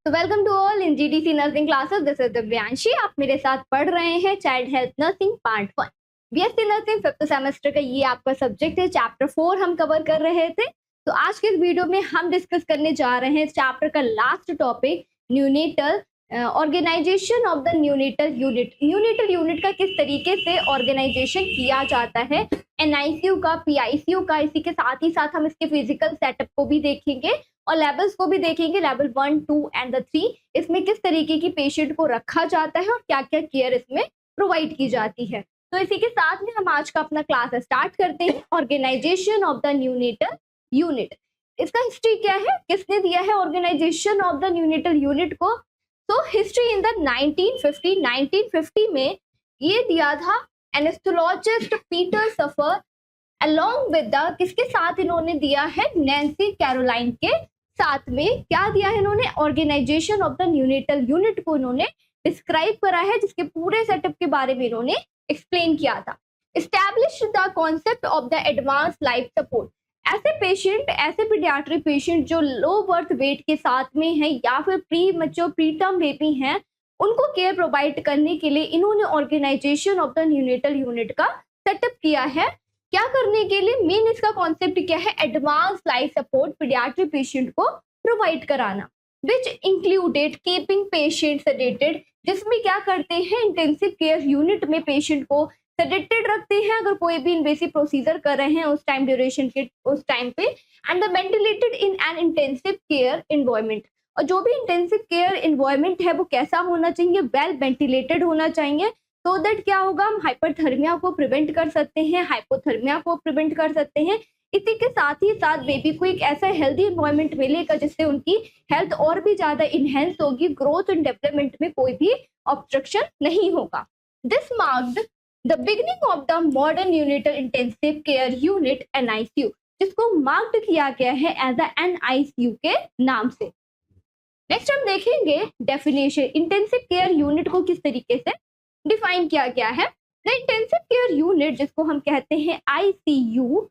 So welcome to all in GTC nursing classes. This is Divyanshi. आप मेरे साथ पढ़ रहे हैं child health nursing part 1 BSc nursing 5th semester का ये आपका सब्जेक्ट है। चैप्टर 4 हम कवर कर रहे थे। तो आज के इस वीडियो में हम डिस्कस करने जा रहे हैं चैप्टर का last topic neonatal organisation of the neonatal unit. Neonatal unit का किस तरीके से ऑर्गेनाइजेशन किया जाता है, एनआईसीयू का, पीआईसीयू का। इसी के साथ ही साथ हम इसके फिजिकल सेटअप को भी देखेंगे और लेवल्स को भी देखेंगे, लेवल 1, 2 एंड 3। इसमें किस तरीके की पेशेंट को रखा जाता है और क्या क्या केयर इसमें प्रोवाइड की जाती है। तो इसी के साथ में हम आज का अपना क्लास स्टार्ट करते हैं। Organisation of the neonatal unit, इसका हिस्ट्री क्या है, किसने दिया है organisation of the neonatal unit को। तो हिस्ट्री इन द 1950 में ये दिया था anaesthesiologist Peter suffer along with the, किसके साथ इन्होंने दिया है, नैन्सी कैरोलाइन के साथ में। क्या दिया है इन्होंने, organisation of the neonatal unit को इन्होंने डिस्क्राइब करा है, जिसके पूरे सेटअप के बारे में इन्होंने एक्सप्लेन किया था। Establish the concept of the advance life support. ऐसे पेशेंट, ऐसे पीडियाट्रिक पेशेंट जो लो बर्थ वेट के साथ में है या फिर प्री मैच्योर प्रीटर्म बेबी हैं, उनको केयर प्रोवाइड करने के लिए इन्होंने organisation of the neonatal unit का सेटअप किया है। क्या करने के लिए, मेन इसका कॉन्सेप्ट क्या है, advance life support paediatric patient को प्रोवाइड कराना, which included keeping patient sedated, जिसमें क्या करते हैं, इंटेंसिव केयर यूनिट में पेशेंट को सेडेटेड रखते हैं अगर कोई भी इन्वेसिव प्रोसीजर कर रहे हैं उस टाइम ड्यूरेशन के उस टाइम पे, and the ventilated in an intensive care environment. और जो भी इंटेंसिव केयर एनवायरनमेंट है वो कैसा होना चाहिए, वेल वेंटिलेटेड होना चाहिए, सो दैट क्या होगा, हम हाइपरथर्मिया को प्रिवेंट कर सकते हैं, हाइपोथर्मिया को प्रिवेंट कर सकते हैं। इसी के साथ ही साथ बेबी को एक ऐसा हेल्दी एनवायरनमेंट मिलेगा जिससे उनकी हेल्थ और भी ज्यादा इनहेंस होगी, ग्रोथ एंड डेवलपमेंट में कोई भी ऑब्स्ट्रक्शन नहीं होगा। This marked the beginning of the modern neonatal intensive care unit NICU, जिसको मार्क्ड किया गया है एज अ एनआईसीयू के नाम से। नेक्स्ट हम देखेंगे डेफिनेशन, इंटेंसिव केयर यूनिट को किस तरीके से डिफाइन किया गया है। द इंटेंसिव केयर यूनिट, जिसको हम कहते हैं ICU,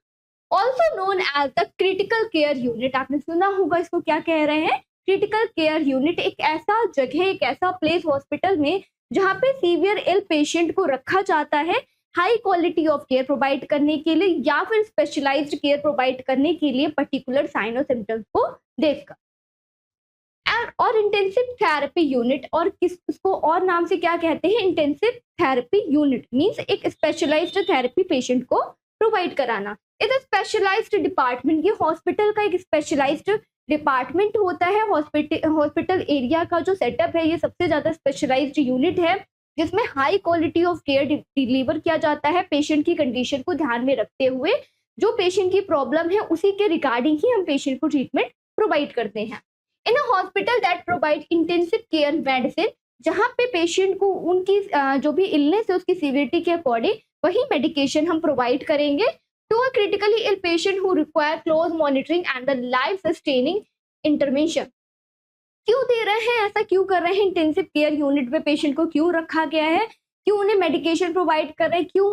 also known as the critical care unit. आपने सुना होगा इसको क्या कह रहे हैं, क्रिटिकल केयर यूनिट। एक ऐसा जगह, एक ऐसा प्लेस हॉस्पिटल में जहाँ पे सीवियर इल पेशेंट को रखा जाता है high quality of care provide करने के लिए या फिर स्पेशलाइज्ड केयर प्रोवाइड करने के लिए पर्टिकुलर साइन और सिम्टम्स को देखकर। और इंटेंसिव थेरेपी यूनिट, और किसको और नाम से क्या कहते हैं, इंटेंसिव थेरेपी यूनिट मींस एक स्पेशलाइज्ड थेरेपी पेशेंट को प्रोवाइड कराना। इट इज स्पेशलाइज्ड डिपार्टमेंट, ये हॉस्पिटल का एक स्पेशलाइज्ड डिपार्टमेंट होता है। हॉस्पिटल एरिया का जो सेटअप है ये सबसे ज्यादा स्पेशलाइज्ड यूनिट है, जिसमें high quality of care deliver किया जाता है पेशेंट की कंडीशन को ध्यान में रखते हुए। जो पेशेंट की प्रॉब्लम है उसी के रिगार्डिंग ही हम पेशेंट को ट्रीटमेंट प्रोवाइड करते हैं। In a hospital that provide intensive care medicine, जहाँ पे पेशेंट को उनकी जो भी इलनेस है उसकी सीवियरिटी के अकॉर्डिंग वही मेडिकेशन हम प्रोवाइड करेंगे to a critically ill patient who require close monitoring and the life sustaining intervention. क्यों दे रहे हैं, ऐसा क्यों कर रहे हैं, इंटेंसिव केयर यूनिट में पेशेंट को क्यों रखा गया है, क्यों उन्हें मेडिकेशन प्रोवाइड कर रहे हैं, क्यों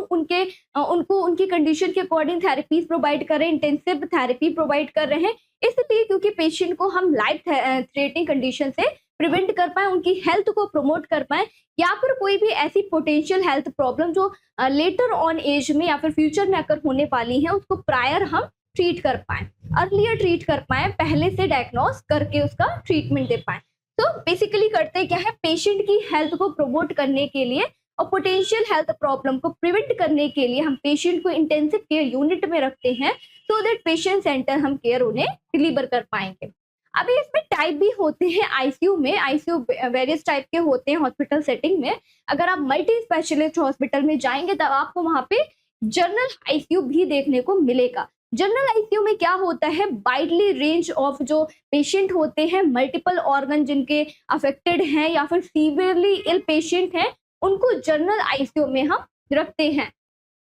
उनको उनकी कंडीशन के अकॉर्डिंग थेरेपीज प्रोवाइड कर रहे हैं, इंटेंसिव थेरेपी प्रोवाइड कर रहे हैं। इसलिए क्योंकि पेशेंट को हम लाइफ थ्रेटनिंग कंडीशन से प्रिवेंट कर पाए, उनकी हेल्थ को प्रमोट कर पाए, या फिर कोई भी ऐसी पोटेंशियल हेल्थ प्रॉब्लम जो लेटर ऑन एज में या फिर फ्यूचर में अगर होने वाली है उसको प्रायर हम ट्रीट कर पाए, अर्लियर ट्रीट कर पाए, पहले से डायग्नोस करके उसका ट्रीटमेंट दे पाए। तो बेसिकली करते क्या है, पेशेंट की हेल्थ को प्रमोट करने के लिए और पोटेंशियल हेल्थ प्रॉब्लम को प्रिवेंट करने के लिए हम पेशेंट को इंटेंसिव केयर यूनिट में रखते हैं, सो दैट पेशेंट सेंटर हम केयर उन्हें डिलीवर कर पाएंगे। अभी इसमें टाइप भी होते हैं आईसीयू में, आईसीयू वेरियस टाइप के होते हैं हॉस्पिटल सेटिंग में। अगर आप मल्टी स्पेशलिस्ट हॉस्पिटल में जाएंगे तब आपको वहां पे जनरल आईसीयू भी देखने को मिलेगा। जनरल आईसीयू में क्या होता है, वाइडली रेंज ऑफ जो पेशेंट होते हैं, मल्टीपल ऑर्गन जिनके अफेक्टेड हैं या फिर सीवियरली इल पेशेंट हैं, उनको जनरल आईसीयू में हम रखते हैं।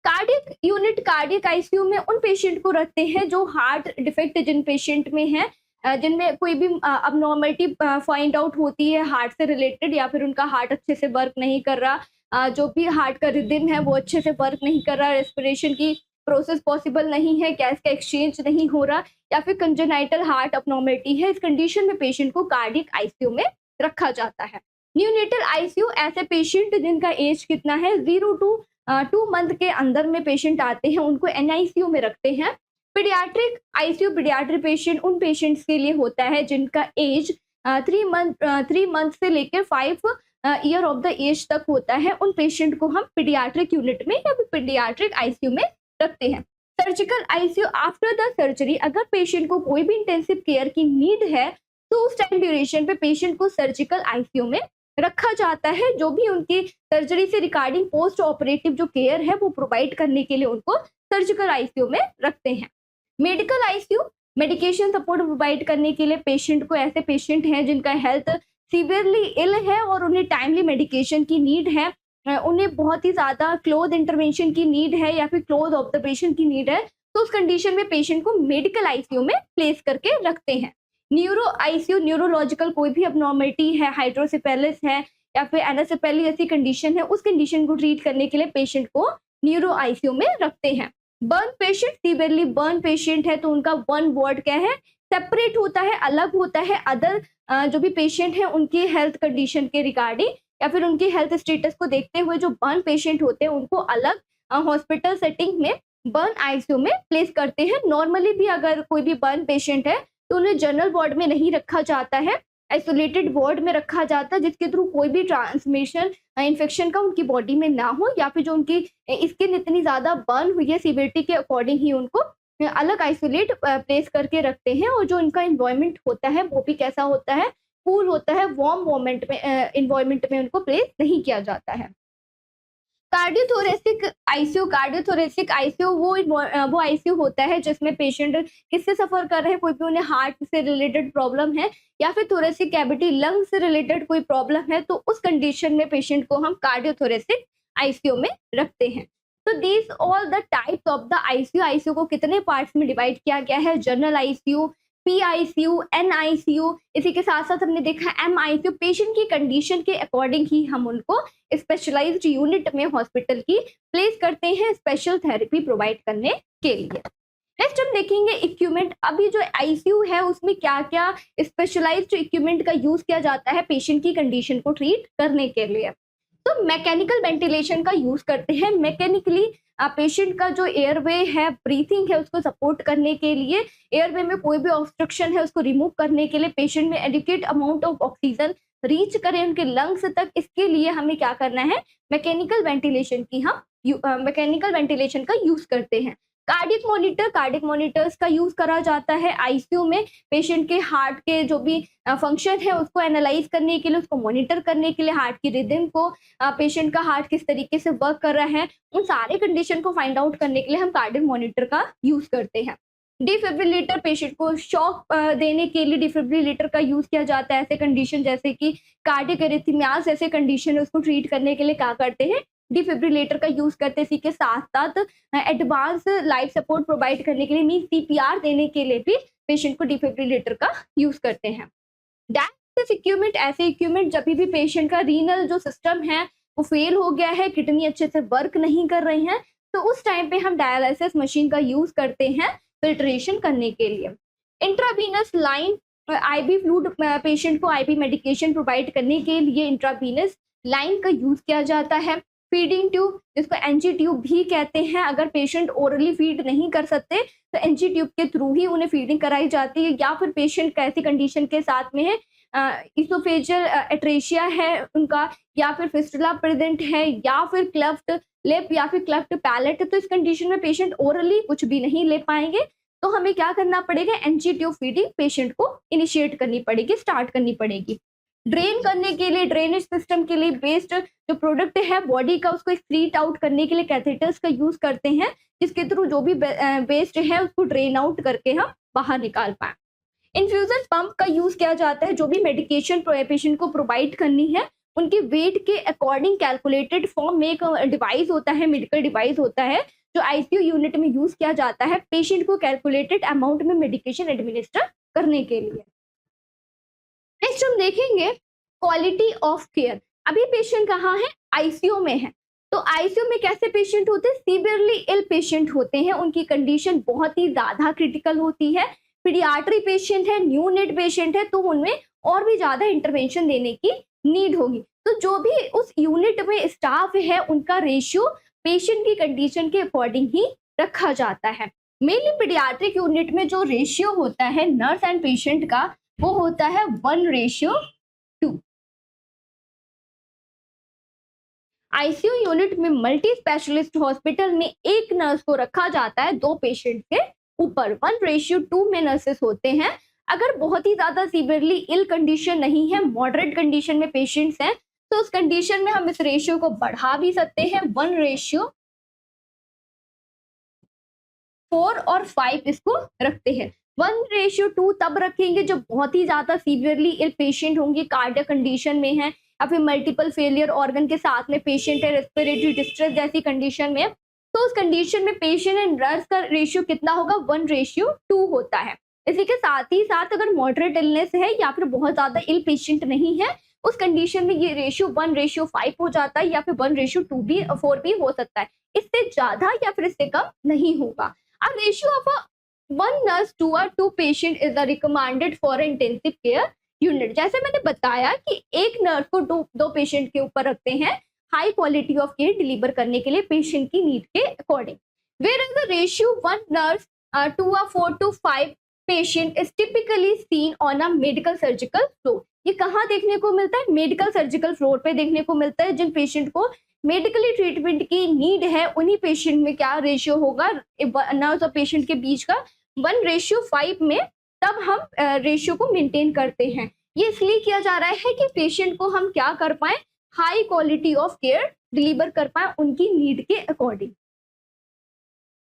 कार्डियक यूनिट, कार्डियक आईसीयू में उन पेशेंट को रखते हैं जो हार्ट डिफेक्ट जिन पेशेंट में है, जिनमें कोई भी अबनॉर्मलिटी फाइंड आउट होती है हार्ट से रिलेटेड, या फिर उनका हार्ट अच्छे से वर्क नहीं कर रहा, जो भी हार्ट का रिदम है वो अच्छे से वर्क नहीं कर रहा, रेस्पिरेशन की प्रोसेस पॉसिबल नहीं है, गैस का एक्सचेंज नहीं हो रहा, या फिर कंजेनाइटल हार्ट अबनॉर्मलिटी है। इस कंडीशन में पेशेंट को कार्डियक आईसीयू में रखा जाता है। न्यूनेटल आईसीयू ऐसे पेशेंट जिनका एज कितना है 0 टू 2 मंथ के अंदर में पेशेंट आते हैं, उनको एनआईसीयू में रखते हैं। पीडियाट्रिक आईसीयू पीडियाट्रिक पेशेंट उन पेशेंट्स के लिए होता है जिनका एज 3 मंथ से लेकर 5 ईयर ऑफ द एज तक होता है। उन पेशेंट को हम पीडियाट्रिक यूनिट में या फिर पीडियाट्रिक आईसीयू में रखते हैं। Surgical ICU after the surgery, अगर पेशेंट को कोई भी इंटेंसिव केयर की नीड है तो उस टाइम ड्यूरेशन पे पेशेंट को सर्जिकल आईसीयू में रखा जाता है। जो भी उनकी सर्जरी से रिगार्डिंग पोस्ट ऑपरेटिव जो केयर है वो प्रोवाइड करने के लिए उनको सर्जिकल आईसीयू में रखते हैं। Medical ICU medication support provide करने के लिए पेशेंट को, ऐसे पेशेंट हैं जिनका हेल्थ सीवियरली इल है और उन्हें टाइमली मेडिकेशन की नीड है, उन्हें बहुत ही ज़्यादा क्लोज इंटरवेंशन की नीड है या फिर क्लोज ऑब्जर्वेशन की नीड है, तो उस कंडीशन में पेशेंट को मेडिकल आईसीयू में प्लेस करके रखते हैं। न्यूरो आईसीयू, न्यूरोलॉजिकल कोई भी अबनॉर्मलिटी है, हाइड्रोसेफेलस है या फिर एनासेफेली जैसी कंडीशन है, उस कंडीशन को ट्रीट करने के लिए पेशेंट को न्यूरो आईसीयू में रखते हैं। Burn patient, severely burn patient है तो उनका वन वार्ड क्या है, सेपरेट होता है, अलग होता है। अदर जो भी पेशेंट है उनकी हेल्थ कंडीशन के रिगार्डिंग या फिर उनकी हेल्थ स्टेटस को देखते हुए जो बर्न पेशेंट होते हैं उनको अलग हॉस्पिटल सेटिंग में बर्न आईसीयू में प्लेस करते हैं। नॉर्मली भी अगर कोई भी बर्न पेशेंट है तो उन्हें जनरल वार्ड में नहीं रखा जाता है, आइसोलेटेड वार्ड में रखा जाता है, जिसके थ्रू कोई भी ट्रांसमिशन इन्फेक्शन का उनकी बॉडी में ना हो, या फिर जो उनकी स्किन इतनी ज़्यादा बर्न हुई है सीवियरिटी के अकॉर्डिंग ही उनको अलग आइसोलेट प्लेस करके रखते हैं। और जो इनका इन्वायरमेंट होता है वो भी कैसा होता है, कूल होता है, वार्म इन्वायरमेंट में उनको प्लेस नहीं किया जाता है। कार्डियोथोरेसिक आईसीयू वो आईसीयू होता है जिसमें पेशेंट किससे सफर कर रहे हैं, कोई भी उन्हें हार्ट से रिलेटेड प्रॉब्लम है या फिर थोरेसिक कैविटी लंग से रिलेटेड कोई प्रॉब्लम है, तो उस कंडीशन में पेशेंट को हम कार्डियोथोरेसिक आईसीयू में रखते हैं। तो these all the types of the ICU, ICU को कितने पार्ट्स में डिवाइड किया गया है, जनरल आईसीयू, पीआईसीयू, एनआईसीयू, इसी के साथ साथ हमने देखा एमआईसीयू। पेशेंट की कंडीशन के अकॉर्डिंग ही हम उनको स्पेशलाइज्ड यूनिट में हॉस्पिटल की प्लेस करते हैं स्पेशल थेरेपी प्रोवाइड करने के लिए। नेक्स्ट हम देखेंगे इक्विपमेंट। अभी जो आईसीयू है उसमें क्या क्या स्पेशलाइज्ड इक्विपमेंट का यूज किया जाता है पेशेंट की कंडीशन को ट्रीट करने के लिए। तो मैकेनिकल वेंटिलेशन का यूज करते हैं। मैकेनिकली पेशेंट का जो एयरवे है, ब्रीथिंग है, उसको सपोर्ट करने के लिए, एयरवे में कोई भी ऑब्स्ट्रक्शन है उसको रिमूव करने के लिए, पेशेंट में adequate amount of oxygen reach करें उनके लंग्स तक, इसके लिए हमें क्या करना है, मैकेनिकल वेंटिलेशन का यूज करते हैं। कार्डियक मॉनिटर्स का यूज करा जाता है आईसीयू में। पेशेंट के हार्ट के जो भी फंक्शन है उसको एनालाइज करने के लिए, उसको मॉनिटर करने के लिए, हार्ट की रिदम को, पेशेंट का हार्ट किस तरीके से वर्क कर रहा है, उन सारे कंडीशन को फाइंड आउट करने के लिए हम कार्डियक मॉनिटर का यूज करते हैं। डिफिब्रिलेटर, पेशेंट को शॉक देने के लिए डिफिब्रिलेटर का यूज किया जाता है। ऐसे कंडीशन जैसे कि कार्डियक एरिथमियास जैसे कंडीशन है उसको ट्रीट करने के लिए क्या करते हैं, डिफिब्रिलेटर का यूज करते हैं। इसी के साथ साथ एडवांस लाइफ सपोर्ट प्रोवाइड करने के लिए, मीन सीपीआर देने के लिए भी पेशेंट को डिफिब्रिलेटर का यूज करते हैं। डायलिसिस इक्विपमेंट, ऐसे इक्विपमेंट जब भी पेशेंट का रीनल जो सिस्टम है वो फेल हो गया है, किडनी अच्छे से वर्क नहीं कर रही हैं, तो उस टाइम पे हम डायलिसिस मशीन का यूज करते हैं फिल्ट्रेशन करने के लिए। Intravenous line, IV fluid, patient को आईवी मेडिकेशन प्रोवाइड करने के लिए इंट्रावीनस लाइन का यूज किया जाता है। फीडिंग ट्यूब, जिसको एनजी ट्यूब भी कहते हैं, अगर पेशेंट ओरली फीड नहीं कर सकते तो एनजी ट्यूब के थ्रू ही उन्हें फीडिंग कराई जाती है। या फिर पेशेंट कैसी कंडीशन के साथ में है, इसोफेजियल एट्रेशिया है उनका, या फिर फिस्टुला प्रेजेंट है, या फिर क्लेफ्ट लिप या फिर क्लेफ्ट पैलेट, तो इस कंडीशन में पेशेंट ओरली कुछ भी नहीं ले पाएंगे, तो हमें क्या करना पड़ेगा, एनजी ट्यूब फीडिंग पेशेंट को इनिशिएट करनी पड़ेगी, स्टार्ट करनी पड़ेगी। ड्रेन करने के लिए, ड्रेनेज सिस्टम के लिए वेस्ट जो प्रोडक्ट है बॉडी का उसको एक्सक्रीट आउट करने के लिए कैथेटर्स का यूज करते हैं, जिसके थ्रू जो भी वेस्ट है उसको ड्रेन आउट करके हम बाहर निकाल पाए। इन्फ्यूजन पंप का यूज किया जाता है। जो भी मेडिकेशन पेशेंट को प्रोवाइड करनी है उनके वेट के अकॉर्डिंग कैलकुलेटेड फॉर्म में एक डिवाइस होता है, मेडिकल डिवाइस होता है जो आईसीयू यूनिट में यूज किया जाता है पेशेंट को कैलकुलेटेड अमाउंट में मेडिकेशन एडमिनिस्टर करने के लिए। नेक्स्ट हम देखेंगे क्वालिटी ऑफ केयर। अभी पेशेंट कहाँ है, आईसीयू में है। तो आईसीयू में कैसे पेशेंट होते हैं, सीवियरली इल पेशेंट होते हैं, उनकी कंडीशन बहुत ही ज्यादा क्रिटिकल होती है। पीडियाट्री पेशेंट है, न्यूनेट पेशेंट है, तो उनमें और भी ज़्यादा इंटरवेंशन देने की नीड होगी। तो जो भी उस यूनिट में स्टाफ है उनका रेशियो पेशेंट की कंडीशन के अकॉर्डिंग ही रखा जाता है। मेनली पीडियाट्रिक यूनिट में जो रेशियो होता है नर्स एंड पेशेंट का वो होता है 1:2। आईसीयू यूनिट में मल्टी स्पेशलिस्ट हॉस्पिटल में एक नर्स को रखा जाता है 2 पेशेंट के ऊपर। 1:2 में नर्सेस होते हैं। अगर बहुत ही ज्यादा सीवियरली इल कंडीशन नहीं है, मॉडरेट कंडीशन में पेशेंट्स हैं, तो उस कंडीशन में हम इस रेशियो को बढ़ा भी सकते हैं। 1:4 और 5 इसको रखते हैं। 1:2 तब रखेंगे जब बहुत ही ज्यादा सीवियरली इल पेशेंट होंगे, कार्डियक कंडीशन में है या फिर मल्टीपल फेलियर ऑर्गन के साथ में पेशेंट है, रेस्पिरेटरी डिस्ट्रेस जैसी कंडीशन में। तो उस कंडीशन में पेशेंट एंड नर्स का रेशियो कितना होगा? 1:2 होता है। इसी के साथ ही साथ अगर मॉडरेट इलनेस है या फिर बहुत ज्यादा इल पेशेंट नहीं है, उस कंडीशन में ये रेशियो 1:5 हो जाता है या फिर 1:4 भी हो सकता है। इससे ज्यादा या फिर इससे कम नहीं होगा। A ratio of a 1 nurse to a 2 patient is the recommended for intensive care unit। जैसे मैंने बताया कि एक नर्स को दो पेशेंट के ऊपर रखते हैं high quality of care deliver करने के लिए पेशेंट की नीड के according. Where is the ratio 1 nurse to a 4 to 5 patient is typically seen on a medical surgical floor। ये कहाँ देखने को मिलता है? मेडिकल सर्जिकल फ्लोर पे देखने को मिलता है। जिन पेशेंट को मेडिकली ट्रीटमेंट की नीड है उन्हीं पेशेंट में क्या रेशियो होगा नर्स और पेशेंट के बीच का? 1:5 में तब हम रेशियो को मेंटेन करते हैं। ये इसलिए किया जा रहा है कि पेशेंट को हम क्या कर पाए? High quality of care deliver कर पाए उनकी नीड के अकॉर्डिंग।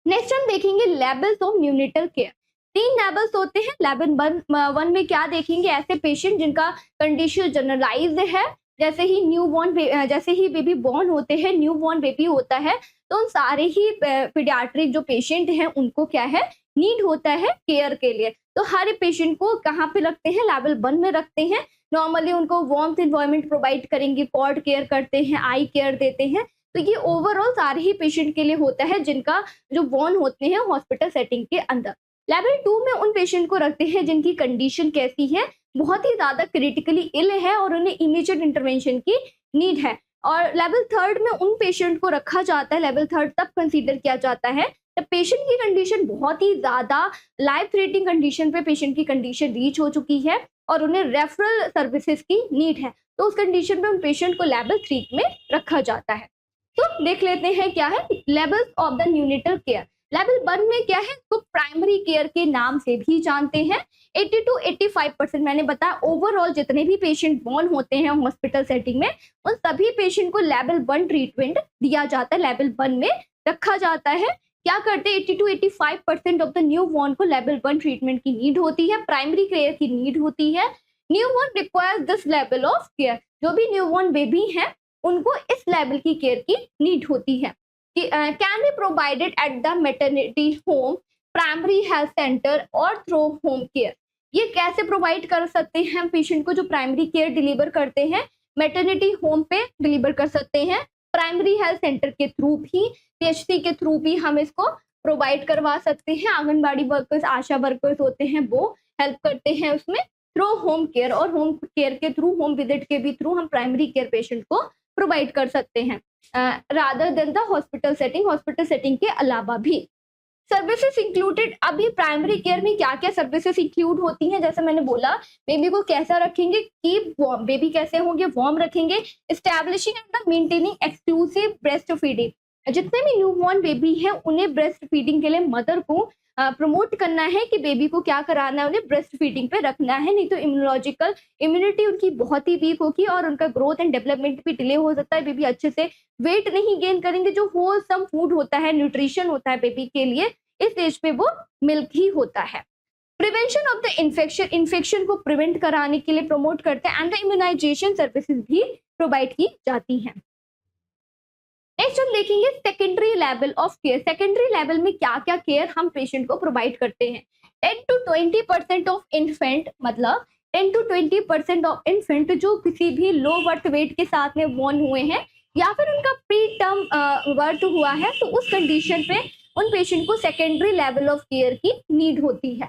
नेक्स्ट हम देखेंगे levels of neonatal care. 3 levels होते हैं। लेवल 1 में क्या देखेंगे? ऐसे पेशेंट जिनका कंडीशन जनरलाइज्ड है, जैसे ही बेबी बॉर्न होते हैं, न्यू बॉर्न बेबी होता है, तो उन सारे ही पीडियाट्रिक जो पेशेंट हैं उनको क्या है? नीड होता है केयर के लिए। तो हर पेशेंट को कहाँ पे रखते हैं? लेवल 1 में रखते हैं। नॉर्मली उनको वार्मथ एनवायरनमेंट प्रोवाइड करेंगे, कॉर्ड केयर करते हैं, आई केयर देते हैं। तो ये ओवरऑल सारे ही पेशेंट के लिए होता है जिनका जो बॉर्न होते हैं हॉस्पिटल सेटिंग के अंदर। लेवल 2 में उन पेशेंट को रखते हैं जिनकी कंडीशन कैसी है? बहुत ही ज्यादा क्रिटिकली इल है और उन्हें इमीडिएट इंटरवेंशन की नीड है। और लेवल 3 में उन पेशेंट को रखा जाता है। लेवल 3 तब कंसीडर किया जाता है जब पेशेंट की कंडीशन बहुत ही ज्यादा लाइफ थ्रेटनिंग कंडीशन पे पेशेंट की कंडीशन रीच हो चुकी है और उन्हें रेफरल सर्विसेज की नीड है। तो उस कंडीशन में उन पेशेंट को लेवल 3 में रखा जाता है। तो देख लेते हैं क्या है levels of the neonatal care. Level 1 में क्या है? इसको प्राइमरी केयर के नाम से भी जानते हैं। 80 to 85% मैंने बताया ओवरऑल जितने भी पेशेंट बॉर्न होते हैं हॉस्पिटल सेटिंग में उन सभी पेशेंट को लेवल 1 ट्रीटमेंट दिया जाता है, लेवल 1 में रखा जाता है। क्या करते हैं? 80 to 85% of the new born को लेवल 1 ट्रीटमेंट की नीड होती है, प्राइमरी केयर की नीड होती है। New born requires this level of care. जो भी न्यू बॉर्न बेबी है उनको इस लेवल की केयर की नीड होती है। Can be provided at the maternity home, primary health centre और थ्रू होम केयर। ये कैसे प्रोवाइड कर सकते हैं? पेशेंट को जो प्राइमरी केयर डिलीवर करते हैं मैटरनिटी होम पे डिलीवर कर सकते हैं, प्राइमरी हेल्थ सेंटर के थ्रू भी, पीएचसी के थ्रू भी हम इसको प्रोवाइड करवा सकते हैं। आंगनबाड़ी वर्कर्स, आशा वर्कर्स होते हैं वो हेल्प करते हैं उसमें। थ्रू होम केयर और होम केयर के थ्रू, होम विजिट के भी थ्रू हम प्राइमरी केयर पेशेंट को प्रोवाइड कर सकते हैं rather than the hospital setting के अलावा भी। Services included. अभी प्राइमरी केयर में क्या क्या सर्विसेज इंक्लूड होती हैं? जैसे मैंने बोला बेबी को कैसा रखेंगे कि बेबी कैसे होंगे? वार्म रखेंगे। Establishing and maintaining exclusive breast feeding. जितने भी न्यूबॉर्न बेबी हैं उन्हें ब्रेस्ट फीडिंग के लिए मदर को प्रमोट करना है कि बेबी को क्या कराना है, उन्हें ब्रेस्ट फीडिंग पे रखना है। नहीं तो इम्यूनिटी उनकी बहुत ही वीक होगी और उनका ग्रोथ एंड डेवलपमेंट भी डिले हो सकता है। बेबी अच्छे से वेट नहीं गेन करेंगे। जो होलसम फूड होता है, न्यूट्रिशन होता है बेबी के लिए, इस एज पे वो मिल्क ही होता है। प्रिवेंशन ऑफ द इन्फेक्शन को प्रिवेंट कराने के लिए प्रमोट करते हैं एंड द इम्यूनाइजेशन सर्विसेज भी प्रोवाइड की जाती हैं। नेक्स्ट हम देखेंगे secondary level of care. Secondary level में क्या क्या केयर हम पेशेंट को प्रोवाइड करते हैं? 10 to 20% ऑफ इन्फेंट, मतलब 10 to 20% ऑफ इन्फेंट जो किसी भी लो बर्थ वेट के साथ में बॉर्न हुए हैं या फिर उनका प्री टर्म बर्थ हुआ है, तो उस कंडीशन पे उन पेशेंट को सेकेंडरी लेवल ऑफ केयर की नीड होती है।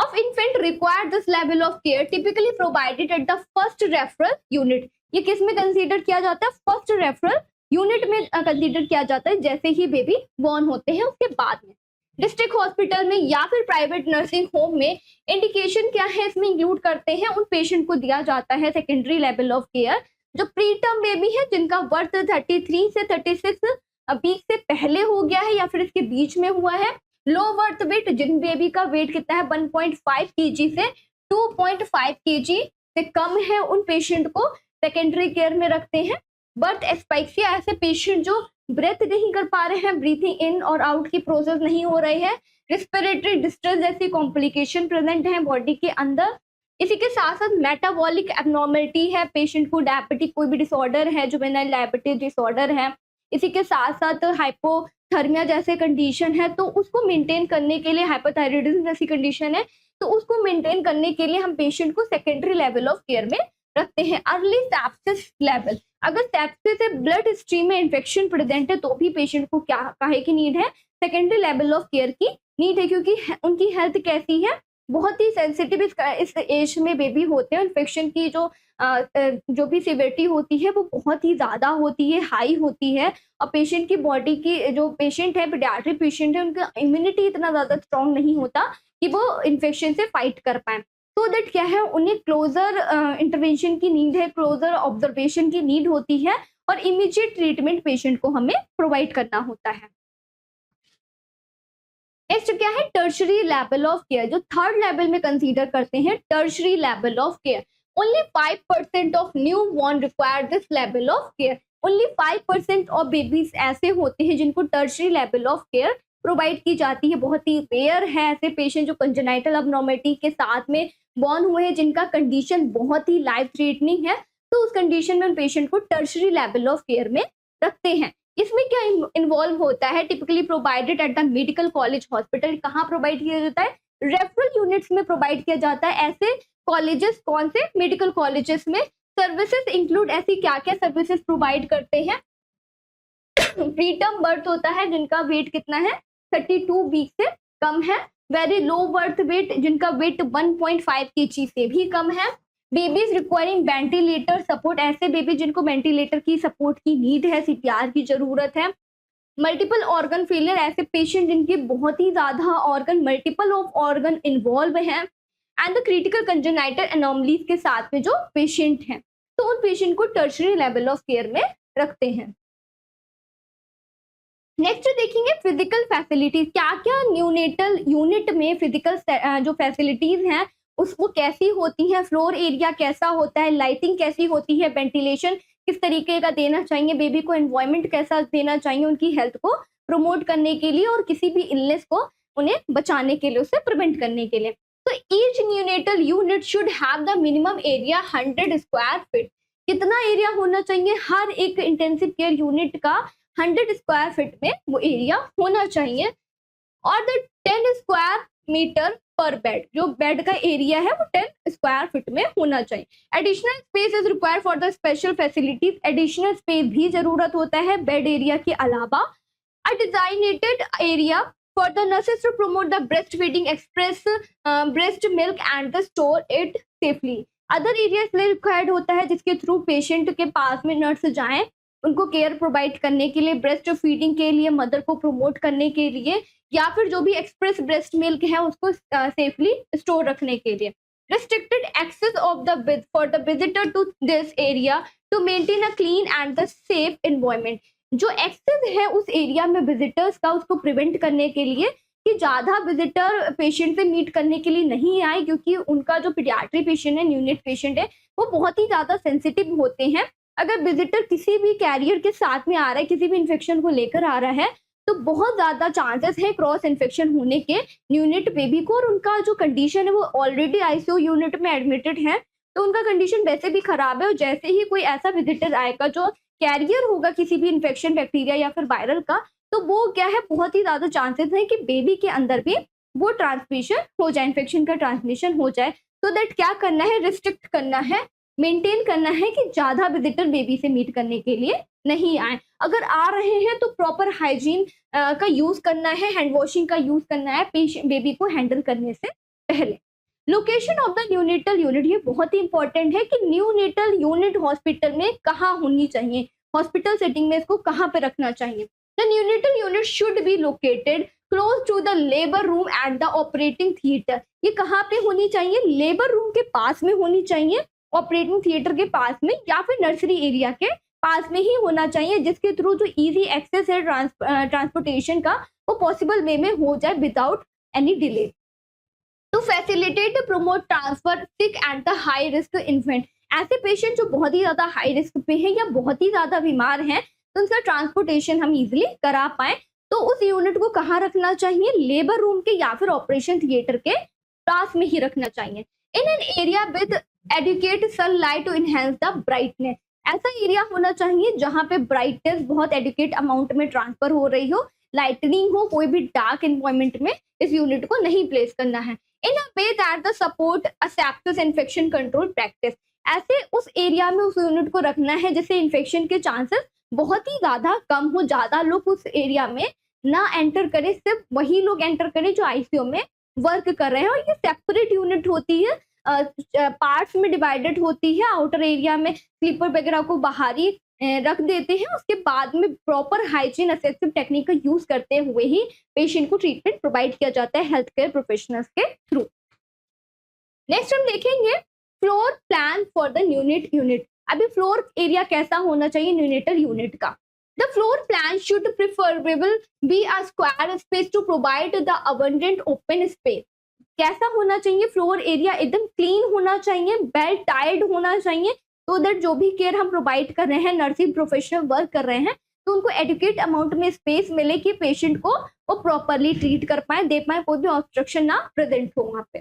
of infant require this level of care typically provided at the first referral unit. ये किस में कंसीडर किया जाता है? फर्स्ट रेफरल यूनिट में कंसीडर किया जाता है जैसे ही बेबी बॉर्न होते हैं उसके बाद में। डिस्ट्रिक्ट हॉस्पिटल में या फिर प्राइवेट नर्सिंग होम में इंडिकेशन क्या है इसमें इंक्लूड करते हैं, उन पेशेंट को दिया जाता है सेकेंडरी लेवल ऑफ केयर जो प्री टर्म बेबी है जिनका बर्थ 33 से 36 वीक से पहले हो गया है या फिर इसके बीच में हुआ है। लो बर्थ वेट, जिन बेबी का वेट कितना है 1.5 kg से 2.5 kg से कम है, उन पेशेंट को सेकेंडरी केयर में रखते हैं। बर्थ एस्पाइक्सिया, ऐसे पेशेंट जो ब्रेथ नहीं कर पा रहे हैं, ब्रीथिंग इन और आउट की प्रोसेस नहीं हो रही है, रिस्पिरेटरी डिस्ट्रेस जैसी कॉम्प्लिकेशन प्रेजेंट है बॉडी के अंदर। इसी के साथ साथ मेटाबॉलिक एबनॉर्मलिटी है, पेशेंट को डायबिटिक कोई भी डिसऑर्डर है, जुवेनाइल डायबिटीज डिसऑर्डर है। इसी के साथ साथ हाइपोथर्मिया जैसे कंडीशन है तो उसको मेंटेन करने के लिए, हाइपोथायराइडिज्म जैसी कंडीशन है तो उसको मेंटेन करने के लिए हम पेशेंट को सेकेंडरी लेवल ऑफ केयर में रखते हैं। अर्ली सेप्सिस लेवल, अगर सेप्सिस से ब्लड स्ट्रीम में इन्फेक्शन प्रेजेंट है तो भी पेशेंट को क्या काहे की नीड है? सेकेंडरी लेवल ऑफ केयर की नीड है, क्योंकि उनकी हेल्थ कैसी है, बहुत ही सेंसिटिव इस एज में बेबी होते हैं। इन्फेक्शन की जो भी सिवियरिटी होती है वो बहुत ही ज़्यादा होती है, हाई होती है, और पेशेंट की बॉडी की, जो पेशेंट है पीडियाट्रिक पेशेंट है, उनका इम्यूनिटी इतना ज़्यादा स्ट्रॉन्ग नहीं होता कि वो इन्फेक्शन से फाइट कर पाए। तो दैट क्या है, उन्हें क्लोजर इंटरवेंशन की नीड है, क्लोजर ऑब्जर्वेशन की नीड होती है और इमीडिएट ट्रीटमेंट पेशेंट को हमें प्रोवाइड करना होता है। नेक्स्ट क्या है? टर्शरी लेवल ऑफ केयर, जो थर्ड लेवल में कंसीडर करते हैं tertiary level of care. Only 5% of new born require this level of care. Only 5% of babies ऐसे होते हैं जिनको tertiary level of care provide की जाती है। बहुत ही रेयर है ऐसे पेशेंट जो कंजेनाइटल अबनॉर्मलिटी के साथ में बॉर्न हुए हैं, जिनका कंडीशन बहुत ही लाइफ थ्रेटनिंग है, तो उस कंडीशन में पेशेंट को टर्शरी लेवल ऑफ केयर में रखते हैं। इसमें क्या इन्वॉल्व होता है? Typically provided at the medical college hospital. कहाँ प्रोवाइड किया जाता है? रेफरल यूनिट्स में प्रोवाइड किया जाता है। ऐसे कॉलेजेस कौन से? मेडिकल कॉलेजेस में। सर्विसेज इंक्लूड, ऐसी क्या क्या सर्विसेज प्रोवाइड करते हैं? प्री टर्म बर्थ होता है जिनका वेट कितना है 32 वीक से कम है। वेरी लो बर्थ वेट, जिनका वेट 1.5 kg से भी कम है। बेबीज रिक्वायरिंग वेंटिलेटर सपोर्ट, ऐसे बेबी जिनको वेंटिलेटर की सपोर्ट की नीड है, सीपीआर की जरूरत है। मल्टीपल ऑर्गन फेलियर, ऐसे पेशेंट जिनके बहुत ही ज्यादा organ, multiple of organ involve हैं। And the critical congenital anomalies के साथ में जो पेशेंट हैं, तो उन पेशेंट को टर्शरी लेवल ऑफ केयर में रखते हैं। नेक्स्ट देखेंगे फिजिकल फैसिलिटीज। क्या क्या न्यूनेटल यूनिट में फिजिकल जो फैसिलिटीज हैं उसको कैसी होती है, फ्लोर एरिया कैसा होता है, लाइटिंग कैसी होती है, वेंटिलेशन किस तरीके का देना चाहिए, बेबी को एनवायरनमेंट कैसा देना चाहिए उनकी हेल्थ को प्रमोट करने के लिए और किसी भी इलनेस को उन्हें बचाने के लिए, उससे प्रिवेंट करने के लिए। तो each neonatal unit should have the minimum area 100 square feet. कितना एरिया होना चाहिए? हर एक इंटेंसिव केयर यूनिट का 100 स्क्वायर फीट में वो एरिया होना चाहिए। और the 10 square meter per bed, जो बेड का एरिया है वो 10 स्क्वायर फीट में होना चाहिए। Additional space is required for the special facilities. Additional space भी जरूरत होता है बेड एरिया के अलावा। A designated area for the nurses to promote the breast feeding, express breast milk and the store it safely. Other area इसलिए required होता है जिसके थ्रू पेशेंट के पास में नर्स जाएं, उनको केयर प्रोवाइड करने के लिए, ब्रेस्ट फीडिंग के लिए, मदर को प्रमोट करने के लिए, या फिर जो भी एक्सप्रेस ब्रेस्ट मिल्क है उसको सेफली स्टोर रखने के लिए। Restricted access of the for the visitor to this area to maintain a clean and the safe environment. जो एक्सेस है उस एरिया में विजिटर्स का, उसको प्रिवेंट करने के लिए कि ज़्यादा विजिटर पेशेंट से मीट करने के लिए नहीं आए, क्योंकि उनका जो पीडियाट्रिक पेशेंट है, न्यूनेट पेशेंट है, वो बहुत ही ज़्यादा सेंसिटिव होते हैं। अगर विजिटर किसी भी कैरियर के साथ में आ रहा है, किसी भी इन्फेक्शन को लेकर आ रहा है, तो बहुत ज़्यादा चांसेस है क्रॉस इन्फेक्शन होने के न्यूनेट बेबी को। और उनका जो कंडीशन है वो ऑलरेडी आईसीयू यूनिट में एडमिटेड है, तो उनका कंडीशन वैसे भी खराब है। और जैसे ही कोई ऐसा विजिटर आएगा जो कैरियर होगा किसी भी इन्फेक्शन, बैक्टीरिया या फिर वायरल का, तो वो क्या है, बहुत ही ज़्यादा चांसेस है कि बेबी के अंदर भी वो ट्रांसमिशन हो जाए, इन्फेक्शन का ट्रांसमिशन हो जाए। तो दैट क्या करना है, रिस्ट्रिक्ट करना है, मेंटेन करना है कि ज़्यादा विजिटर बेबी से मीट करने के लिए नहीं आए। अगर आ रहे हैं तो प्रॉपर हाइजीन का यूज़ करना है, हैंड वॉशिंग का यूज़ करना है पेशेंट बेबी को हैंडल करने से पहले। Location of the neonatal unit, ये बहुत ही इंपॉर्टेंट है कि न्यूनेटल यूनिट हॉस्पिटल में कहाँ होनी चाहिए, हॉस्पिटल सेटिंग में इसको कहाँ पे रखना चाहिए। The neonatal unit should be located close to the labour room at the operating theatre. ये कहाँ पे होनी चाहिए, लेबर रूम के पास में होनी चाहिए, ऑपरेटिंग थिएटर के पास में, या फिर नर्सरी एरिया के पास में ही होना चाहिए, जिसके थ्रू जो इजी एक्सेस है ट्रांसपोर्टेशन का वो पॉसिबल वे में हो जाए without any delay. To facilitate promote transfer sick and the high risk infant, ऐसे पेशेंट जो बहुत ही ज्यादा हाई रिस्क पे है या बहुत ही ज्यादा बीमार हैं, तो उनका ट्रांसपोर्टेशन हम इजिली करा पाए, तो उस यूनिट को कहाँ रखना चाहिए, लेबर रूम के या फिर ऑपरेशन थिएटर के पास में ही रखना चाहिए। In an area with adequate sunlight to enhance the brightness, ऐसा एरिया होना चाहिए जहाँ पे ब्राइटनेस बहुत एडुकेट अमाउंट में ट्रांसफर हो रही हो, लाइटनिंग हो, कोई भी डार्क एनवायरमेंट में इस यूनिट को नहीं प्लेस करना है। In a way that the support aseptic infection control practice, ऐसे उस एरिया में उस यूनिट को रखना है जिससे इन्फेक्शन के चांसेस बहुत ही ज्यादा कम हो, ज्यादा लोग उस एरिया में ना एंटर करें, सिर्फ वही लोग एंटर करें जो आईसीयू में वर्क कर रहे हैं। और ये सेपरेट यूनिट होती है, पार्ट्स में डिवाइडेड होती है, आउटर एरिया में स्लीपर वगैरह को बाहरी रख देते हैं, उसके बाद में प्रॉपर हाइजीन असेसिव टेक्निक का यूज करते हुए ही पेशेंट को ट्रीटमेंट प्रोवाइड किया जाता है हेल्थ केयर प्रोफेशनल्स के थ्रू। नेक्स्ट हम देखेंगे floor plan for the unit. अभी फ्लोर एरिया कैसा होना चाहिए न्यूनेटल यूनिट का। The floor plan should preferable be a square space to provide the abundant open space. कैसा होना चाहिए, फ्लोर एरिया एकदम क्लीन होना चाहिए, वेल टाइल्ड होना चाहिए, तो दैट जो भी केयर हम प्रोवाइड कर रहे हैं, नर्सिंग प्रोफेशनल वर्क कर रहे हैं, तो उनको एडुकेट अमाउंट में स्पेस मिले कि पेशेंट को वो प्रॉपरली ट्रीट कर पाए, दे पाए, कोई भी ऑब्स्ट्रक्शन ना प्रेजेंट हो वहाँ पे।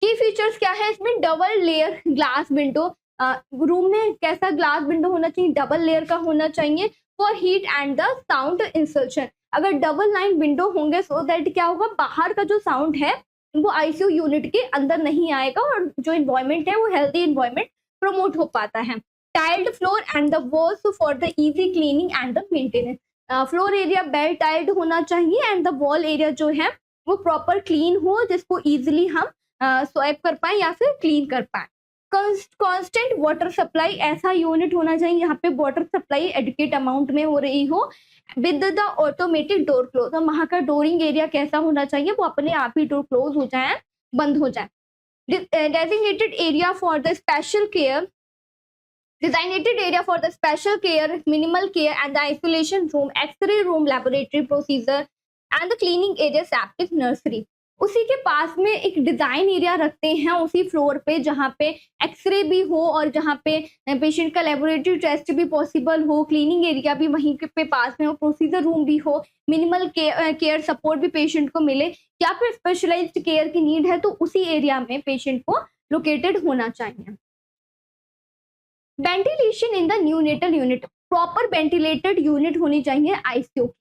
की फीचर्स क्या है इसमें, double layer glass window, room में कैसा ग्लास विंडो होना चाहिए, डबल लेयर का होना चाहिए for heat and the sound insertion. अगर डबल लाइन विंडो होंगे सो दैट क्या होगा, बाहर का जो साउंड है वो आईसीयू यूनिट के अंदर नहीं आएगा और जो इन्वायरमेंट है वो हेल्दी इन्वायरमेंट प्रमोट हो पाता है। Tiled floor and the walls for the easy cleaning and the maintenance, floor area well tiled होना चाहिए एंड द वॉल एरिया जो है वो प्रॉपर क्लीन हो, जिसको इजिली हम स्वैप कर पाए या फिर क्लीन कर पाए। कांस्टेंट वाटर सप्लाई, ऐसा यूनिट होना चाहिए यहाँ पे वाटर सप्लाई एडुकेट अमाउंट में हो रही हो with the automatic door close. और वहाँ का डोरिंग एरिया कैसा होना चाहिए, वो अपने आप ही डोर क्लोज हो जाए, बंद हो जाए। designated area for the special care, minimal care and the isolation room, x-ray room, laboratory procedure and the cleaning area, septic, nursery। उसी के पास में एक डिजाइन एरिया रखते हैं उसी फ्लोर पे जहाँ पे एक्सरे भी हो और जहाँ पे पेशेंट का लेबोरेटरी टेस्ट भी पॉसिबल हो, क्लीनिंग एरिया भी वहीं पे पास में हो, प्रोसीजर रूम भी हो, मिनिमल केयर सपोर्ट भी पेशेंट को मिले, या फिर स्पेशलाइज्ड केयर की नीड है तो उसी एरिया में पेशेंट को लोकेटेड होना चाहिए। Ventilation in the neonatal unit, proper ventilated unit होनी चाहिए आईसीयू की।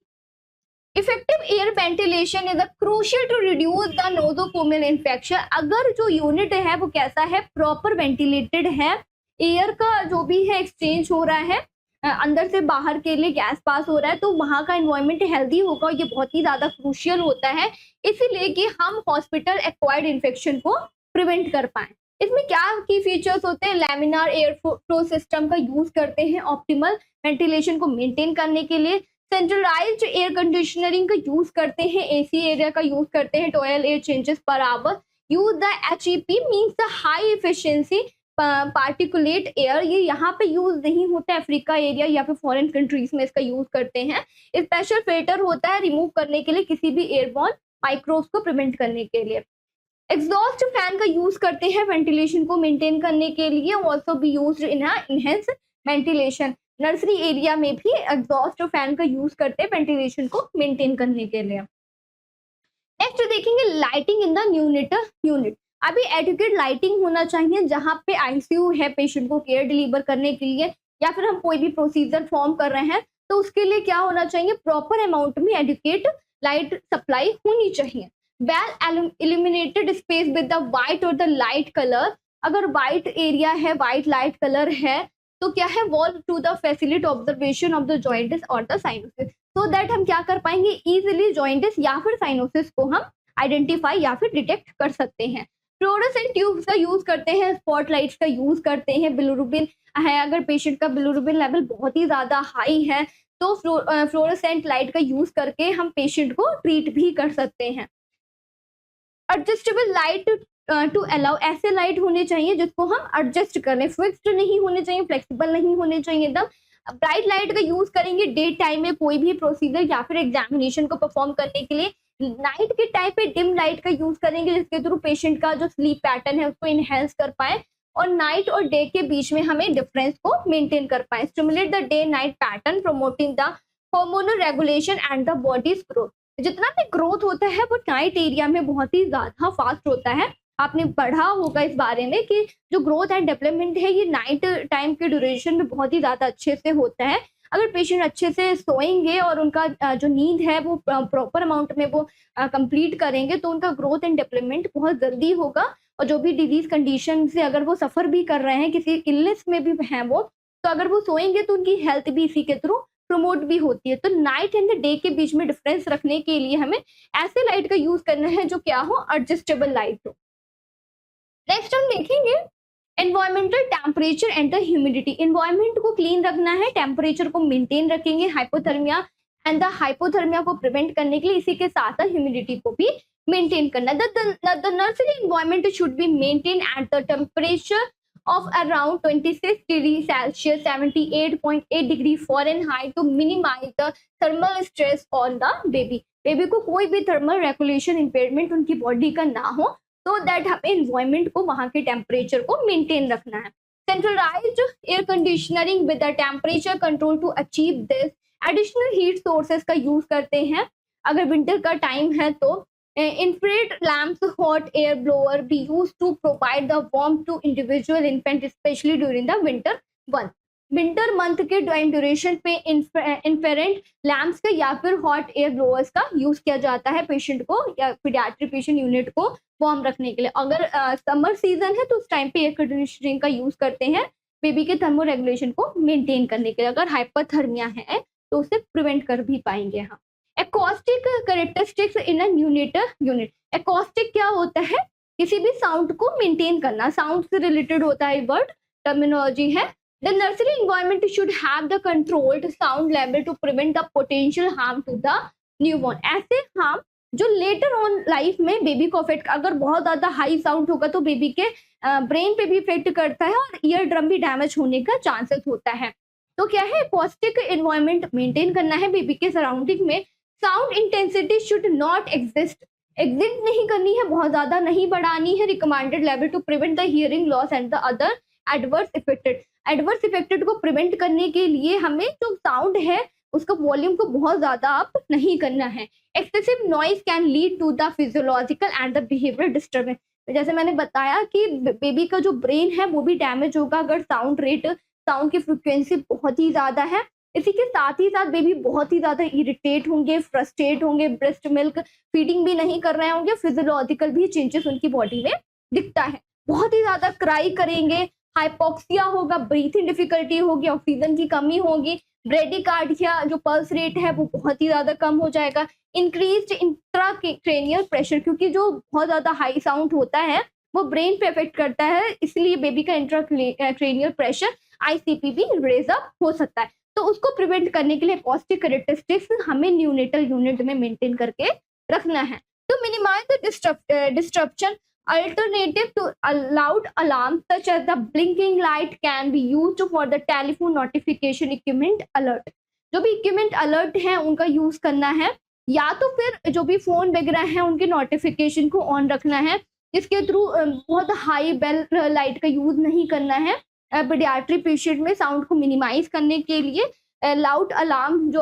Effective air ventilation is crucial to reduce the nosocomial infection. अगर जो यूनिट है वो कैसा है, प्रॉपर वेंटिलेटेड है, एयर का जो भी है एक्सचेंज हो रहा है, अंदर से बाहर के लिए गैस पास हो रहा है, तो वहाँ का एनवायरनमेंट हेल्दी होगा, ये बहुत ही ज्यादा क्रूशियल होता है, इसीलिए कि हम हॉस्पिटल एक्वायर्ड इन्फेक्शन को प्रिवेंट कर पाए। इसमें क्या की फीचर्स होते हैं, लैमिनार एयर फ्लो सिस्टम का यूज करते हैं ऑप्टिमल वेंटिलेशन को मेंटेन करने के लिए, सेंट्रलाइज्ड एयर कंडीशनरिंग का यूज करते हैं, एसी एरिया का यूज करते हैं, 12 air changes per hour, use the HEP means the high efficiency particulate air, ये यहाँ पे यूज नहीं होता है, अफ्रीका एरिया या फिर फॉरेन कंट्रीज में इसका यूज करते हैं। स्पेशल फिल्टर होता है रिमूव करने के लिए किसी भी एयरबॉर्न माइक्रोब्स को प्रिवेंट करने के लिए। एग्जॉस्ट फैन का यूज करते हैं वेंटिलेशन को मेंटेन करने के लिए, also be used in enhance ventilation. Nursery area में भी एग्जॉस्ट फैन का यूज करते हैं वेंटिलेशन को मेंटेन करने के लिए। नेक्स्ट देखेंगे lighting in the neonatal unit. अभी एडुकेट लाइटिंग होना चाहिए जहाँ पे आईसीयू है पेशेंट को केयर डिलीवर करने के लिए, या फिर हम कोई भी प्रोसीजर फॉर्म कर रहे हैं तो उसके लिए क्या होना चाहिए, प्रॉपर अमाउंट में एडुकेट लाइट सप्लाई होनी चाहिए। Well illuminated space with the white और द लाइट कलर, अगर वाइट एरिया है, वाइट लाइट कलर है, तो क्या है, wall to the facility observation of the jaundice और द साइनोसिस, सो दैट हम क्या कर पाएंगे, इजिली जॉइंटिस या फिर साइनोसिस को हम आइडेंटिफाई या फिर डिटेक्ट कर सकते हैं। फ्लोरोसेंट ट्यूब्स का यूज करते हैं, स्पॉटलाइट्स का यूज करते हैं, बिलिरुबिन है, अगर पेशेंट का बिलिरुबिन लेवल बहुत ही ज्यादा हाई है तो फ्लोरोसेंट लाइट का यूज करके हम पेशेंट को ट्रीट भी कर सकते हैं। एडजस्टेबल लाइट टू अलाउ, ऐसे लाइट होने चाहिए जिसको हम एडजस्ट कर लें, फिक्स्ड नहीं होने चाहिए, फ्लेक्सिबल नहीं होने चाहिए एकदम। ब्राइट लाइट का यूज करेंगे डे टाइम में कोई भी प्रोसीजर या फिर एग्जामिनेशन को परफॉर्म करने के लिए। नाइट के टाइम पे डिम लाइट का यूज करेंगे जिसके थ्रू पेशेंट का जो स्लीप पैटर्न है उसको इनहेंस कर पाए और नाइट और डे के बीच में हमें डिफरेंस को मेंटेन कर पाए। Stimulate the day night pattern promoting the hormonal regulation and the bodies growth. जितना भी ग्रोथ होता है वो नाइट एरिया में बहुत ही ज्यादा फास्ट होता है। आपने पढ़ा होगा इस बारे में कि जो ग्रोथ एंड डेवलपमेंट है ये नाइट टाइम के ड्यूरेशन में बहुत ही ज्यादा अच्छे से होता है। अगर पेशेंट अच्छे से सोएंगे और उनका जो नींद है वो प्रॉपर अमाउंट में वो कंप्लीट करेंगे तो उनका ग्रोथ एंड डेवलपमेंट बहुत जल्दी होगा। और जो भी डिजीज कंडीशन से अगर वो सफर भी कर रहे हैं, किसी इलनेस में भी हैं वो, तो अगर वो सोएंगे तो उनकी हेल्थ भी इसी के थ्रू प्रमोट भी होती है। तो नाइट एंड डे के बीच में डिफरेंस रखने के लिए हमें ऐसे लाइट का यूज करना है जो क्या हो, एडजस्टेबल लाइट हो। नेक्स्ट हम देखेंगे environmental temperature and the humidity. Environment को क्लीन रखना है, टेम्परेचर को मेंटेन रखेंगे, हाइपोथर्मिया एंड द हाइपोथर्मिया को प्रिवेंट करने के लिए इसी के साथ साथ ह्यूमिडिटी को भी मेंटेन करना। The nursery environment should be maintain at the temperature of around 26 degrees Celsius 78.8 degree Fahrenheit to minimize the thermal stress on the baby। Baby को कोई भी थर्मल रेगुलेशन इम्पेयरमेंट उनकी बॉडी का ना हो, तो दैट हमें एनवायरमेंट को वहां के टेम्परेचर को मेंटेन रखना है। Centralised air conditioning with the temperature control to achieve this. Additional heat sources का यूज करते हैं। अगर विंटर का टाइम है तो infrared lamps, hot air blower be used to provide the warmth to individual infant, especially during the winter month। Winter month के time duration पे infrared lamps का या फिर हॉट एयर ब्लोअर्स का यूज किया जाता है पेशेंट को या पीडियाट्रिक पेशेंट यूनिट को वार्म रखने के लिए। अगर समर सीजन है तो उस टाइम पे एयर कंडीशनिंग का यूज करते हैं बेबी के थर्मो रेगुलेशन को मेंटेन करने के लिए। अगर हाइपरथर्मिया है तो उसे प्रिवेंट कर भी पाएंगे हम। Acoustic characteristics in a neonatal unit. Acoustic क्या होता है, किसी भी साउंड को मेंटेन करना, साउंड से रिलेटेड होता है वर्ड टर्मिनोलॉजी है। The nursery environment should have the controlled sound level to prevent the potential harm to the newborn. ऐसे हार्म जो लेटर ऑन लाइफ में बेबी को अफेक्ट, अगर बहुत ज्यादा हाई साउंड होगा तो बेबी के ब्रेन पे भी इफेक्ट करता है और ईयर ड्रम भी डैमेज होने का चांसेस होता है। तो क्या है, एकॉस्टिक एनवायरनमेंट मेंटेन करना है बेबी के सराउंडिंग में। Sound intensity should not exist नहीं करनी है, बहुत ज्यादा नहीं बढ़ानी है। Recommended level to prevent the hearing loss and the other adverse effected को प्रिवेंट करने के लिए हमें जो साउंड है उसका वॉल्यूम को बहुत ज्यादा अप नहीं करना है। Excessive noise can lead to the physiological and the behavioural disturbance. जैसे मैंने बताया कि बेबी का जो ब्रेन है वो भी डैमेज होगा अगर साउंड की फ्रिक्वेंसी बहुत ही ज्यादा है। इसी के साथ ही साथ बेबी बहुत ही ज्यादा इरिटेट होंगे, फ्रस्ट्रेट होंगे, ब्रेस्ट मिल्क फीडिंग भी नहीं कर रहे होंगे, फिजियोलॉजिकल भी चेंजेस उनकी बॉडी में दिखता है। बहुत ही ज्यादा क्राई करेंगे, हाइपोक्सिया होगा, ब्रीथिंग डिफिकल्टी होगी, ऑक्सीजन की कमी होगी, ब्रेडिकार्डिया जो पल्स रेट है वो बहुत ही ज्यादा कम हो जाएगा। इंक्रीज्ड इंट्राक्रेनियल प्रेशर, क्योंकि जो बहुत ज्यादा हाई साउंड होता है वो ब्रेन पे इफेक्ट करता है, इसलिए बेबी का इंट्राक्रेनियल प्रेशर ICP भी रेज अप हो सकता है। तो उसको प्रिवेंट करने के लिए एकॉस्टिक कैरेक्टरिस्टिक्स हमें न्यूनेटल यूनिट में मेंटेन करके रखना है। तो minimise the disruption alternative to a loud alarm such as the blinking light can be used for the telephone notification equipment alert। जो भी इक्विपमेंट अलर्ट है उनका यूज करना है, या तो फिर जो भी फोन वगैरह है उनके नोटिफिकेशन को ऑन रखना है, जिसके थ्रू बहुत हाई बेल लाइट का यूज नहीं करना है। पीडियाट्रिक पेशेंट में साउंड को मिनिमाइज करने के लिए लाउड अलार्म जो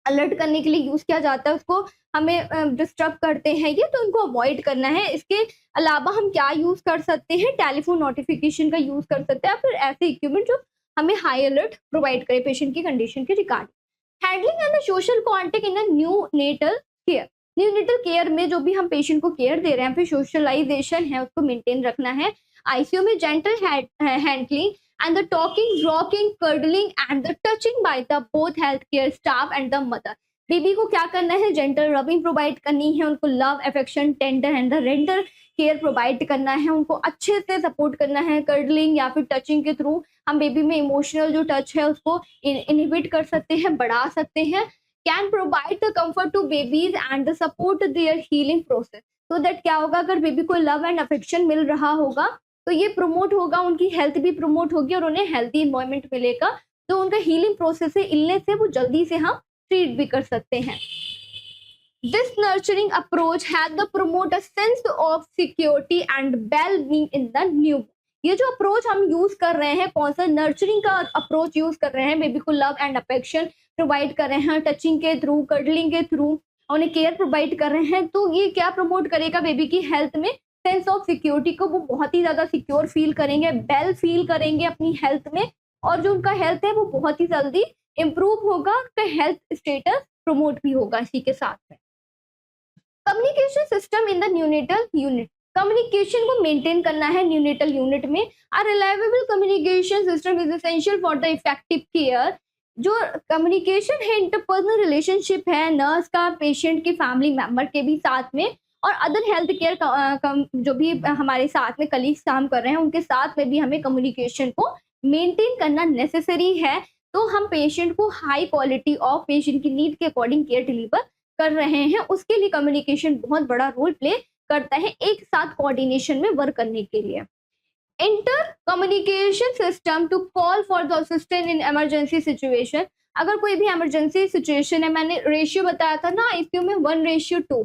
अलर्ट करने के लिए यूज किया जाता है उसको हमें डिस्टर्ब करते हैं ये, तो उनको अवॉइड करना है। इसके अलावा हम क्या यूज कर सकते हैं, टेलीफोन नोटिफिकेशन का यूज कर सकते हैं, फिर ऐसे इक्विपमेंट जो हमें हाई अलर्ट प्रोवाइड करे पेशेंट की कंडीशन के regarding. Handling and social contact in neonatal care. Neonatal care में जो भी हम पेशेंट को केयर दे रहे हैं फिर सोशलाइजेशन है उसको मेंटेन रखना है। ICU में gentle handling and the talking, rocking, cuddling and the touching by the both healthcare staff and the mother। Baby को क्या करना है, जेंटल रबिंग प्रोवाइड करनी है, उनको love affection tender and the render care provide करना है, उनको अच्छे से सपोर्ट करना है। कर्डलिंग या फिर टचिंग के थ्रू हम बेबी में इमोशनल जो टच है उसको इनहिबिट कर सकते हैं, बढ़ा सकते हैं। Can provide the comfort to babies and the support their healing process. तो दैट क्या होगा, अगर बेबी को लव एंड अफेक्शन मिल रहा होगा तो ये प्रमोट होगा, उनकी हेल्थ भी प्रमोट होगी और उन्हें हेल्थी इन्वायरमेंट मिलेगा, तो उनका हीलिंग प्रोसेस है, इलनेस से वो जल्दी से हम ट्रीट भी कर सकते हैं। This nurturing approach had to promote a sense of security and well-being in the new। ये जो अप्रोच हम यूज कर रहे हैं, कौन सा नर्चरिंग का अप्रोच यूज कर रहे हैं, बेबी को लव एंड अफेक्शन प्रोवाइड कर रहे हैं, टचिंग के थ्रू, कर्डलिंग के थ्रू उन्हें केयर प्रोवाइड कर रहे हैं, तो ये क्या प्रमोट करेगा, बेबी की हेल्थ में सेंस ऑफ सिक्योरिटी को, वो बहुत ही ज्यादा सिक्योर फील करेंगे, वेल फील करेंगे अपनी हेल्थ में, और जो उनका हेल्थ है वो बहुत ही जल्दी इम्प्रूव होगा, उनका हेल्थ स्टेटस प्रमोट भी होगा इसी के साथ में। Communication system in the neonatal unit, communication को मेंटेन करना है न्यूनेटल यूनिट में। A reliable communication system is essential for the effective care. जो कम्युनिकेशन है, इंटरपर्सनल रिलेशनशिप है नर्स का पेशेंट के फैमिली मेंबर के भी साथ में, और अदर हेल्थ केयर जो भी हमारे साथ में कलीग्स काम कर रहे हैं उनके साथ में भी हमें कम्युनिकेशन को मेंटेन करना नेसेसरी है, तो हम पेशेंट को हाई क्वालिटी ऑफ पेशेंट की नीड के अकॉर्डिंग केयर डिलीवर कर रहे हैं, उसके लिए कम्युनिकेशन बहुत बड़ा रोल प्ले करता है, एक साथ कोऑर्डिनेशन में वर्क करने के लिए। Inter communication system to call for the assistant in emergency situation. अगर कोई भी इमरजेंसी सिचुएशन है, मैंने रेशियो बताया था ना आईसीयू में 1:2,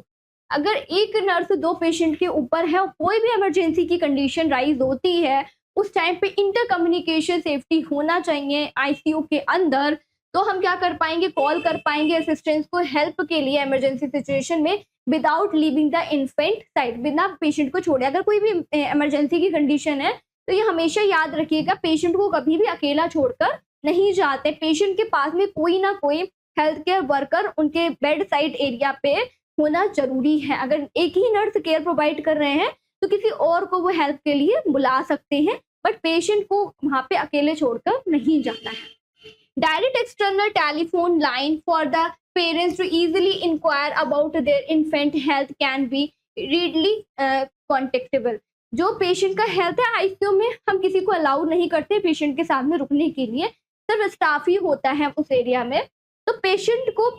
अगर एक नर्स 2 पेशेंट के ऊपर है और कोई भी इमरजेंसी की कंडीशन राइज होती है, उस टाइम पे इंटर कम्युनिकेशन सेफ्टी होना चाहिए आईसीयू के अंदर, तो हम क्या कर पाएंगे, कॉल कर पाएंगे असिस्टेंस को हेल्प के लिए इमरजेंसी सिचुएशन में, without leaving the infant side, बिना पेशेंट को छोड़े। अगर कोई भी इमरजेंसी की कंडीशन है तो ये हमेशा याद रखिएगा, पेशेंट को कभी भी अकेला छोड़कर नहीं जाते, पेशेंट के पास में कोई ना कोई हेल्थ केयर वर्कर उनके बेड साइड एरिया पे होना जरूरी है। अगर एक ही नर्स केयर प्रोवाइड कर रहे हैं तो किसी और को वो हेल्प के लिए बुला सकते हैं, बट पेशेंट को वहां पे अकेले छोड़कर नहीं जाना है। Direct external telephone line for the parents to easily inquire about their infant health can be readily contactable। जो पेशेंट का हेल्थ है आईसीयू में हम किसी को अलाउ नहीं करते पेशेंट के सामने रुकने के लिए, सिर्फ स्टाफ ही होता है उस एरिया में। तो पेशेंट को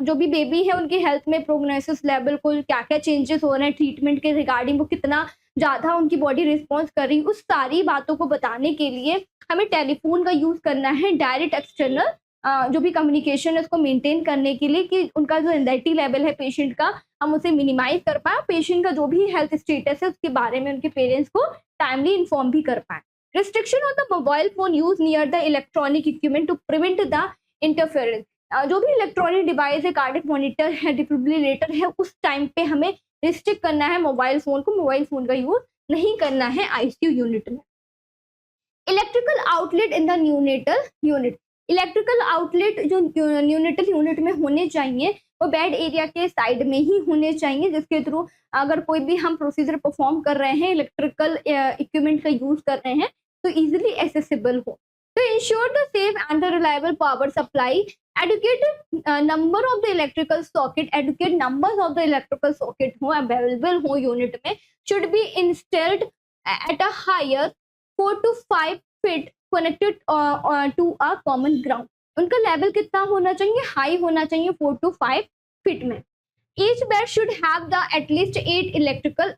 जो भी बेबी है उनकी हेल्थ में प्रोग्नोसिस लेवल को क्या क्या चेंजेस हो रहे हैं, ट्रीटमेंट के रिगार्डिंग वो कितना ज़्यादा उनकी बॉडी रिस्पॉन्स कर रही, उस सारी बातों को बताने के लिए हमें टेलीफोन का यूज़ करना है, डायरेक्ट एक्सटर्नल जो भी कम्युनिकेशन है उसको मेंटेन करने के लिए, कि उनका जो एंजाइटी लेवल है पेशेंट का हम उसे मिनिमाइज कर पाए, पेशेंट का जो भी हेल्थ स्टेटस है उसके बारे में उनके पेरेंट्स को टाइमली इन्फॉर्म भी कर पाए। Restriction on the mobile phone use near the electronic equipment to prevent the interference. जो भी इलेक्ट्रॉनिक डिवाइस है, कार्डियक मॉनिटर है, डिफिब्रिलेटर है, उस टाइम पे हमें रिस्ट्रिक्ट करना है मोबाइल फोन को, मोबाइल फोन का यूज नहीं करना है आईसीयू यूनिट में। Electrical outlet in the neonatal unit, electrical outlet जो न्यूनेटल यूनिट में होने चाहिए वो बेड एरिया के साइड में ही होने चाहिए, जिसके थ्रू अगर कोई भी हम प्रोसीजर परफॉर्म कर रहे हैं, इलेक्ट्रिकल इक्विपमेंट का यूज कर रहे हैं तो इजीली एक्सेसिबल हो। To ensure the safe and the reliable power supply, educate number of the electrical socket, educate numbers of the electrical socket हो available हो unit में, should be installed at a higher 4 to 5 feet connected to a common ground। उनका level कितना होना चाहिए, high होना चाहिए 4 to 5 feet में। Each bed should have the at least 8 electrical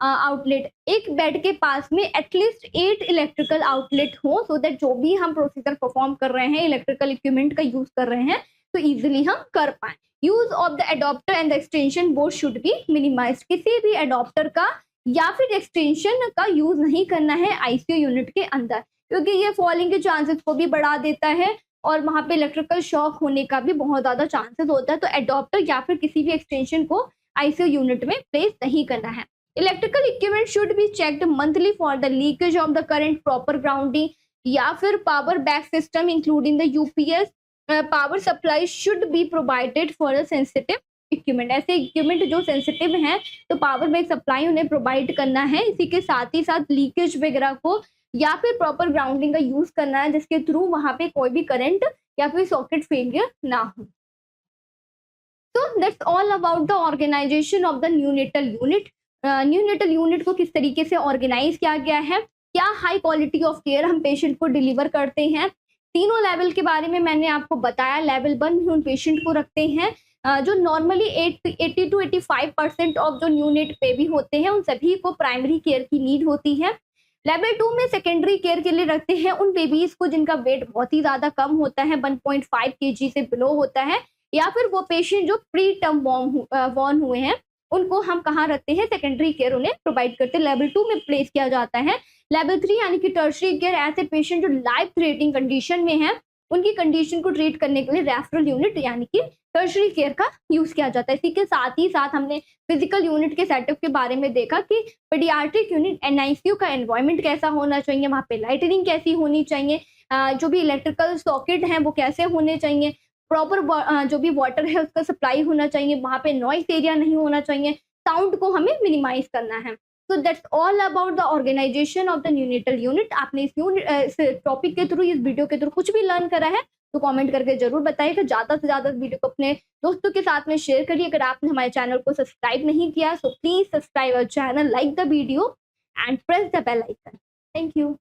outlet, एक बेड के पास में एटलीस्ट 8 इलेक्ट्रिकल आउटलेट हो, सो दैट जो भी हम प्रोसीजर परफॉर्म कर रहे हैं, इलेक्ट्रिकल इक्विपमेंट का यूज कर रहे हैं तो इजीली हम कर पाए। Use of the adapter and the extension board should be minimised, किसी भी एडॉप्टर का या फिर एक्सटेंशन का यूज नहीं करना है आईसीयू यूनिट के अंदर, क्योंकि ये फॉलिंग के चांसेस को भी बढ़ा देता है और वहां पे इलेक्ट्रिकल शॉक होने का भी बहुत ज्यादा चांसेस होता है, तो एडॉप्टर या फिर किसी भी एक्सटेंशन को आईसीयू यूनिट में प्लेस नहीं करना है। Electrical equipment should be checked monthly for the leakage of the current, proper grounding या फिर power back system including the UPS power supply should be provided for the sensitive equipment. ऐसे equipment जो sensitive हैं तो power back supply उन्हें provide करना है, इसी के साथ ही साथ लीकेज वगैरह को या फिर प्रॉपर ग्राउंडिंग का यूज करना है, जिसके थ्रू वहां पे कोई भी करंट या फिर सॉकेट फेलियर ना हो। तो that's all about the organisation of the neonatal unit. Neonatal unit को किस तरीके से ऑर्गेनाइज किया गया है, क्या हाई क्वालिटी ऑफ केयर हम पेशेंट को डिलीवर करते हैं, तीनों लेवल के बारे में मैंने आपको बताया। लेवल 1 में उन पेशेंट को रखते हैं जो नॉर्मली 80 to 85% ऑफ जो न्यूनेट बेबी होते हैं उन सभी को प्राइमरी केयर की नीड होती है। लेवल 2 में सेकेंडरी केयर के लिए रखते हैं उन बेबीज को जिनका वेट बहुत ही ज्यादा कम होता है, 1.5 kg से बिलो होता है, या फिर वो पेशेंट जो प्री टर्म बॉर्न हुए हैं उनको हम कहाँ रखते हैं, सेकेंडरी केयर उन्हें प्रोवाइड करते हैं, लेवल 2 में प्लेस किया जाता है। लेवल 3 यानी कि टर्शरी केयर, ऐसे पेशेंट जो लाइफ थ्रेटनिंग कंडीशन में है उनकी कंडीशन को ट्रीट करने के लिए रेफरल यूनिट यानी कि टर्शरी केयर का यूज किया जाता है। इसी के साथ ही साथ हमने फिजिकल यूनिट के सेटअप के बारे में देखा कि पीडियाट्रिक यूनिट एनआईसीयू का एनवायरनमेंट कैसा होना चाहिए, वहाँ पे लाइटनिंग कैसी होनी चाहिए, जो भी इलेक्ट्रिकल सॉकेट हैं वो कैसे होने चाहिए, प्रॉपर जो भी वाटर है उसका सप्लाई होना चाहिए, वहाँ पे नॉइस एरिया नहीं होना चाहिए, साउंड को हमें मिनिमाइज करना है। So that's all about the organisation of the neonatal unit. आपने इस टॉपिक के थ्रू, इस वीडियो के थ्रू कुछ भी लर्न करा है तो कमेंट करके जरूर बताइएगा। ज़्यादा से ज़्यादा वीडियो को अपने दोस्तों के साथ में शेयर करिए। अगर आपने हमारे चैनल को सब्सक्राइब नहीं किया so please subscribe our channel, like the video and press the bell icon. Thank you.